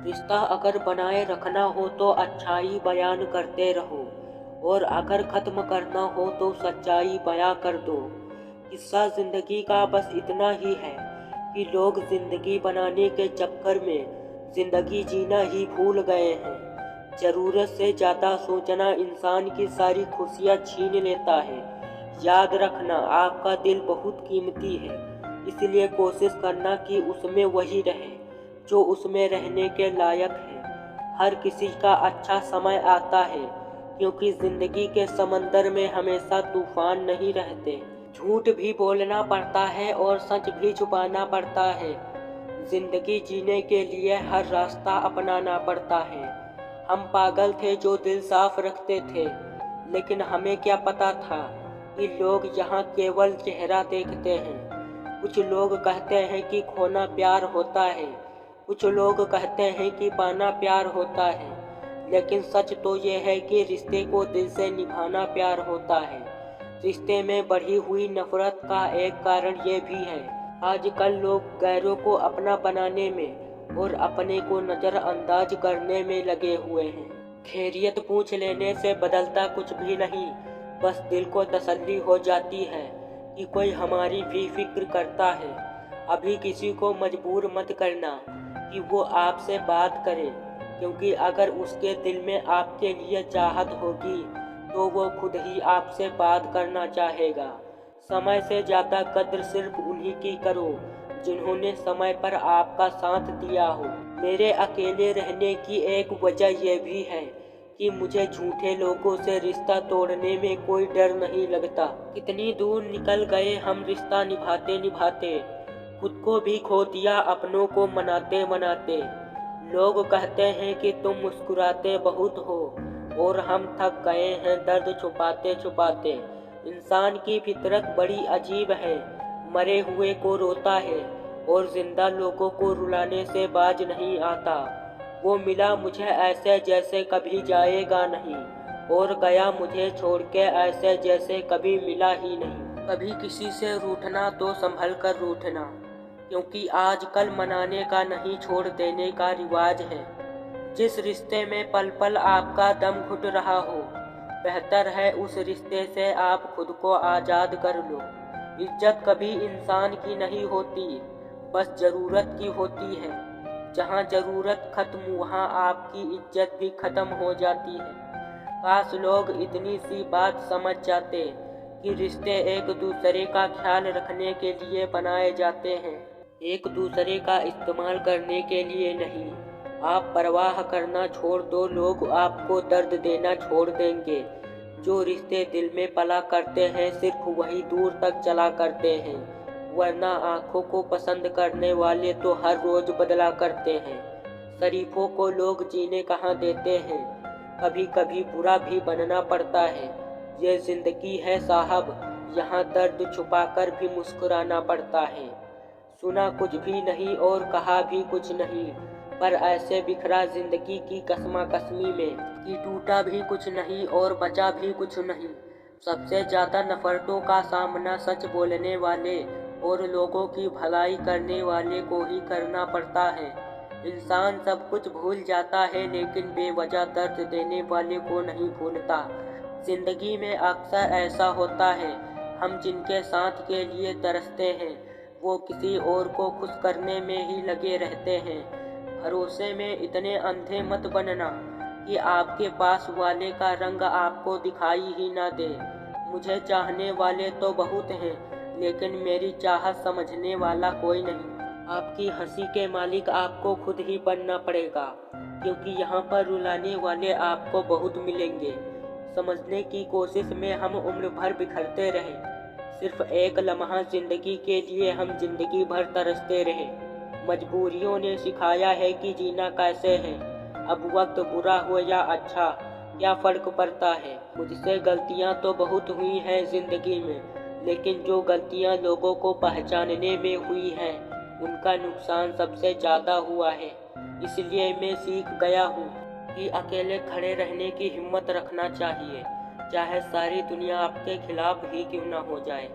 रिश्ता अगर बनाए रखना हो तो अच्छाई बयान करते रहो, और अगर ख़त्म करना हो तो सच्चाई बयां कर दो। किस्सा ज़िंदगी का बस इतना ही है कि लोग ज़िंदगी बनाने के चक्कर में ज़िंदगी जीना ही भूल गए हैं। ज़रूरत से ज़्यादा सोचना इंसान की सारी खुशियाँ छीन लेता है। याद रखना, आपका दिल बहुत कीमती है, इसलिए कोशिश करना कि उसमें वही रहे जो उसमें रहने के लायक है। हर किसी का अच्छा समय आता है, क्योंकि ज़िंदगी के समंदर में हमेशा तूफान नहीं रहते। झूठ भी बोलना पड़ता है और सच भी छुपाना पड़ता है। ज़िंदगी जीने के लिए हर रास्ता अपनाना पड़ता है। हम पागल थे जो दिल साफ रखते थे, लेकिन हमें क्या पता था कि लोग यहाँ केवल चेहरा देखते हैं। कुछ लोग कहते हैं कि खोना प्यार होता है, कुछ लोग कहते हैं कि पाना प्यार होता है, लेकिन सच तो ये है कि रिश्ते को दिल से निभाना प्यार होता है। रिश्ते में बढ़ी हुई नफरत का एक कारण ये भी है, आजकल लोग गैरों को अपना बनाने में और अपने को नज़रअंदाज करने में लगे हुए हैं। खैरियत पूछ लेने से बदलता कुछ भी नहीं, बस दिल को तसल्ली हो जाती है कि कोई हमारी भी फिक्र करता है। अभी किसी को मजबूर मत करना कि वो आपसे बात करे, क्योंकि अगर उसके दिल में आपके लिए चाहत होगी तो वो खुद ही आपसे बात करना चाहेगा। समय से ज़्यादा कद्र सिर्फ उन्हीं की करो जिन्होंने समय पर आपका साथ दिया हो। मेरे अकेले रहने की एक वजह यह भी है कि मुझे झूठे लोगों से रिश्ता तोड़ने में कोई डर नहीं लगता। कितनी दूर निकल गए हम रिश्ता निभाते निभाते, खुद को भी खो दिया अपनों को मनाते मनाते। लोग कहते हैं कि तुम मुस्कुराते बहुत हो, और हम थक गए हैं दर्द छुपाते छुपाते। इंसान की फितरत बड़ी अजीब है, मरे हुए को रोता है और जिंदा लोगों को रुलाने से बाज नहीं आता। वो मिला मुझे ऐसे जैसे कभी जाएगा नहीं, और गया मुझे छोड़ के ऐसे जैसे कभी मिला ही नहीं। कभी किसी से रूठना तो संभल कर रूठना, क्योंकि आजकल मनाने का नहीं छोड़ देने का रिवाज है। जिस रिश्ते में पल पल आपका दम घुट रहा हो, बेहतर है उस रिश्ते से आप खुद को आज़ाद कर लो। इज्जत कभी इंसान की नहीं होती, बस ज़रूरत की होती है। जहाँ ज़रूरत खत्म वहाँ आपकी इज्जत भी खत्म हो जाती है। काश लोग इतनी सी बात समझ जाते कि रिश्ते एक दूसरे का ख्याल रखने के लिए बनाए जाते हैं, एक दूसरे का इस्तेमाल करने के लिए नहीं। आप परवाह करना छोड़ दो, लोग आपको दर्द देना छोड़ देंगे। जो रिश्ते दिल में पला करते हैं सिर्फ वही दूर तक चला करते हैं, वरना आंखों को पसंद करने वाले तो हर रोज बदला करते हैं। शरीफों को लोग जीने कहाँ देते हैं, कभी कभी बुरा भी बनना पड़ता है। ये जिंदगी है साहब, यहाँ दर्द छुपाकर भी मुस्कुराना पड़ता है। सुना कुछ भी नहीं और कहा भी कुछ नहीं, पर ऐसे बिखरा जिंदगी की कसमा कसमी में कि टूटा भी कुछ नहीं और बचा भी कुछ नहीं। सबसे ज़्यादा नफरतों का सामना सच बोलने वाले और लोगों की भलाई करने वाले को ही करना पड़ता है। इंसान सब कुछ भूल जाता है, लेकिन बेवजह दर्द देने वाले को नहीं भूलता। जिंदगी में अक्सर ऐसा होता है, हम जिनके साथ के लिए तरसते हैं वो किसी और को खुश करने में ही लगे रहते हैं। भरोसे में इतने अंधे मत बनना कि आपके पास वाले का रंग आपको दिखाई ही ना दे। मुझे चाहने वाले तो बहुत हैं, लेकिन मेरी चाहत समझने वाला कोई नहीं। आपकी हंसी के मालिक आपको खुद ही बनना पड़ेगा, क्योंकि यहाँ पर रुलाने वाले आपको बहुत मिलेंगे। समझने की कोशिश में हम उम्र भर बिखरते रहे, सिर्फ एक लम्हा जिंदगी के लिए हम जिंदगी भर तरसते रहे। मजबूरियों ने सिखाया है कि जीना कैसे है। अब वक्त बुरा हो या अच्छा, क्या फ़र्क पड़ता है। मुझसे गलतियां तो बहुत हुई हैं ज़िंदगी में, लेकिन जो गलतियां लोगों को पहचानने में हुई हैं उनका नुकसान सबसे ज़्यादा हुआ है। इसलिए मैं सीख गया हूँ कि अकेले खड़े रहने की हिम्मत रखना चाहिए, चाहे सारी दुनिया आपके खिलाफ ही क्यों ना हो जाए।